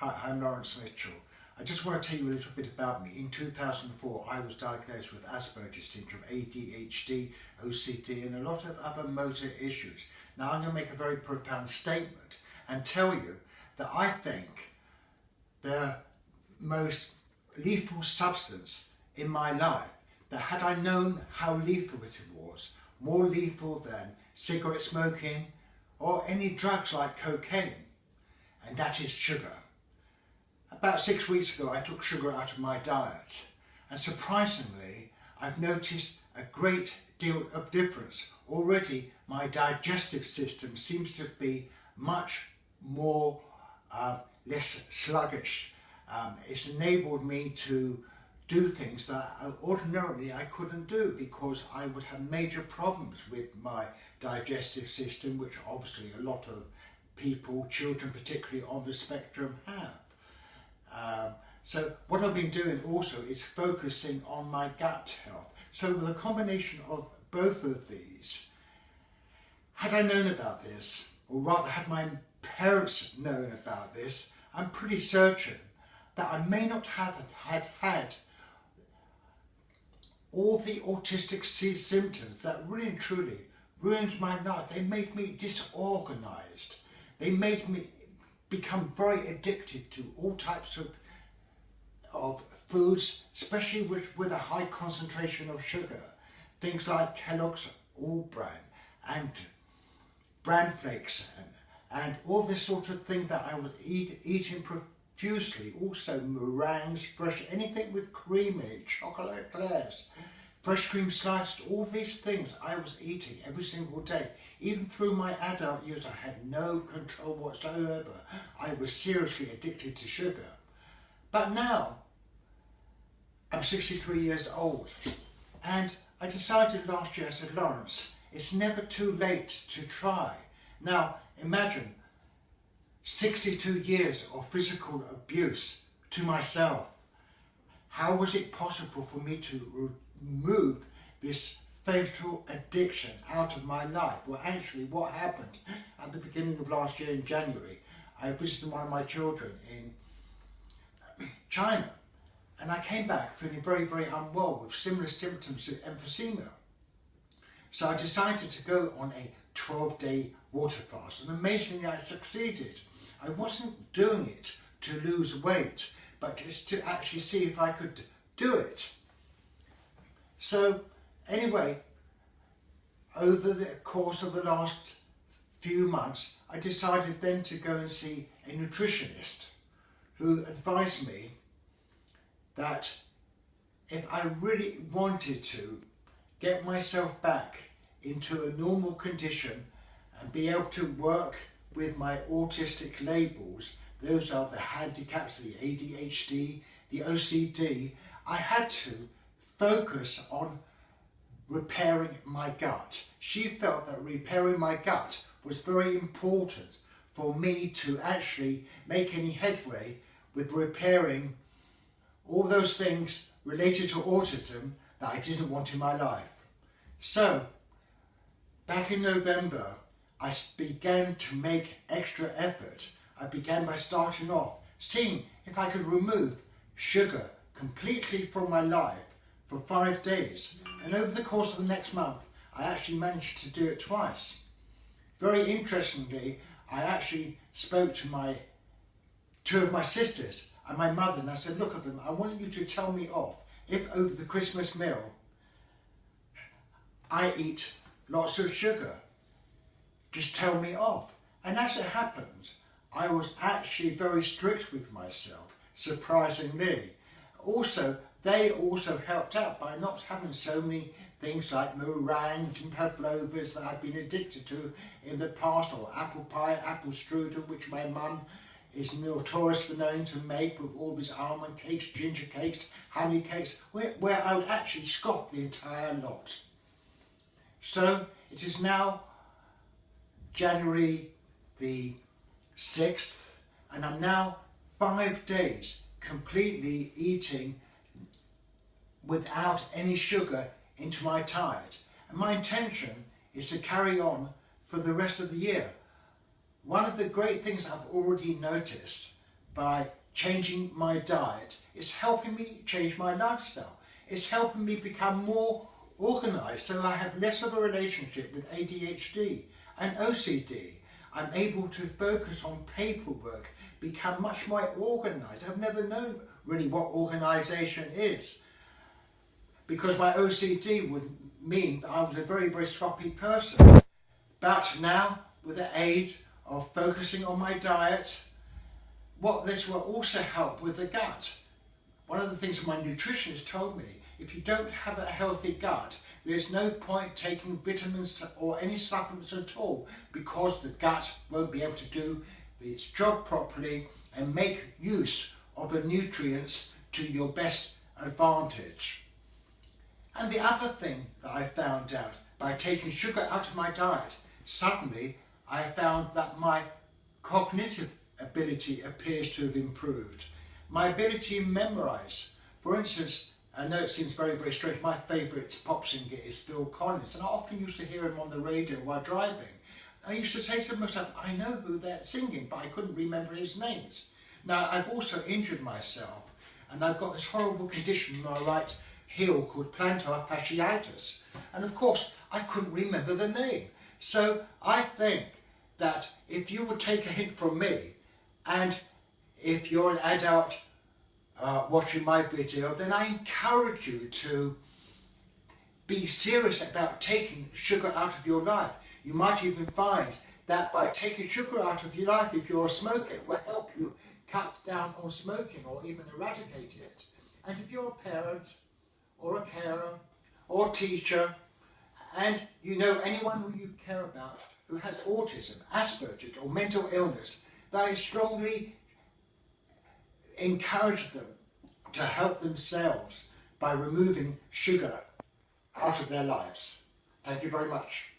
Hi, I'm Laurence Mitchell. I just want to tell you a little bit about me. In 2004, I was diagnosed with Asperger's syndrome, ADHD, OCD, and a lot of other motor issues. Now, I'm going to make a very profound statement and tell you that I think the most lethal substance in my life, that had I known how lethal it was, more lethal than cigarette smoking or any drugs like cocaine, and that is sugar. About 6 weeks ago, I took sugar out of my diet, and surprisingly, I've noticed a great deal of difference. Already, my digestive system seems to be much more less sluggish. It's enabled me to do things that ordinarily I couldn't do because I would have major problems with my digestive system, which obviously a lot of people, children particularly on the spectrum, have. So what I've been doing also is focusing on my gut health. So with a combination of both of these, had I known about this, or rather had my parents known about this, I'm pretty certain that I may not have had all the autistic symptoms that really and truly ruined my life. They made me disorganized. They made me become very addicted to all types of foods, especially with a high concentration of sugar. Things like Kellogg's All Bran and bran flakes and all this sort of thing that I was eating profusely. Also meringues, fresh, anything with cream in it, chocolate eclairs, fresh cream sliced, all these things I was eating every single day. Even through my adult years, I had no control whatsoever. I was seriously addicted to sugar. But now, I'm 63 years old, and I decided last year, I said, Laurence, it's never too late to try. Now, imagine 62 years of physical abuse to myself. How was it possible for me to remove this fatal addiction out of my life? Well, actually, what happened at the beginning of last year in January, I visited one of my children in China, and I came back feeling very, very unwell with similar symptoms to emphysema. So I decided to go on a 12-day water fast, and amazingly I succeeded. I wasn't doing it to lose weight, but just to actually see if I could do it. So anyway, over the course of the last few months, I decided then to go and see a nutritionist who advised me that if I really wanted to get myself back into a normal condition and be able to work with my autistic labels, those are the handicaps, the ADHD, the OCD, I had to focus on repairing my gut. She felt that repairing my gut was very important for me to actually make any headway with repairing all those things related to autism that I didn't want in my life. So, back in November, I began to make extra effort. I began by starting off, seeing if I could remove sugar completely from my life for 5 days. And over the course of the next month, I actually managed to do it twice. Very interestingly, I actually spoke to two of my sisters and my mother, and I said, look at them, I want you to tell me off if over the Christmas meal I eat lots of sugar. Just tell me off. And as it happened, I was actually very strict with myself, surprisingly. Also, they also helped out by not having so many things like meringues and pavlovas that I've been addicted to in the past, or apple pie, apple strudel, which my mum is notorious for knowing to make, with all these almond cakes, ginger cakes, honey cakes, where I would actually scoff the entire lot. So it is now January the 6th, and I'm now 5 days completely eating without any sugar into my diet. And my intention is to carry on for the rest of the year. One of the great things I've already noticed by changing my diet. It's helping me change my lifestyle. It's helping me become more organised, so I have less of a relationship with ADHD and OCD. I'm able to focus on paperwork, become much more organised. I've never known really what organisation is, because my OCD would mean that I was a very, very sloppy person. But now, with the aid of focusing on my diet, this will also help with the gut. One of the things my nutritionist told me, if you don't have a healthy gut, there's no point taking vitamins or any supplements at all, because the gut won't be able to do its job properly and make use of the nutrients to your best advantage. And the other thing that I found out, by taking sugar out of my diet, suddenly I found that my cognitive ability appears to have improved. My ability to memorise. For instance, I know it seems very, very strange, my favourite pop singer is Phil Collins, and I often used to hear him on the radio while driving. I used to say to myself, I know who they're singing, but I couldn't remember his names. Now, I've also injured myself, and I've got this horrible condition in my right heel called plantar fasciitis. And of course, I couldn't remember the name. So I think that if you would take a hint from me, and if you're an adult watching my video, then I encourage you to be serious about taking sugar out of your life. You might even find that by taking sugar out of your life, if you're a smoker, it will help you cut down on smoking or even eradicate it. And if you're a parent or a carer or teacher, and you know anyone who you care about who has autism, Asperger's or mental illness, that I strongly encourage them to help themselves by removing sugar out of their lives. Thank you very much.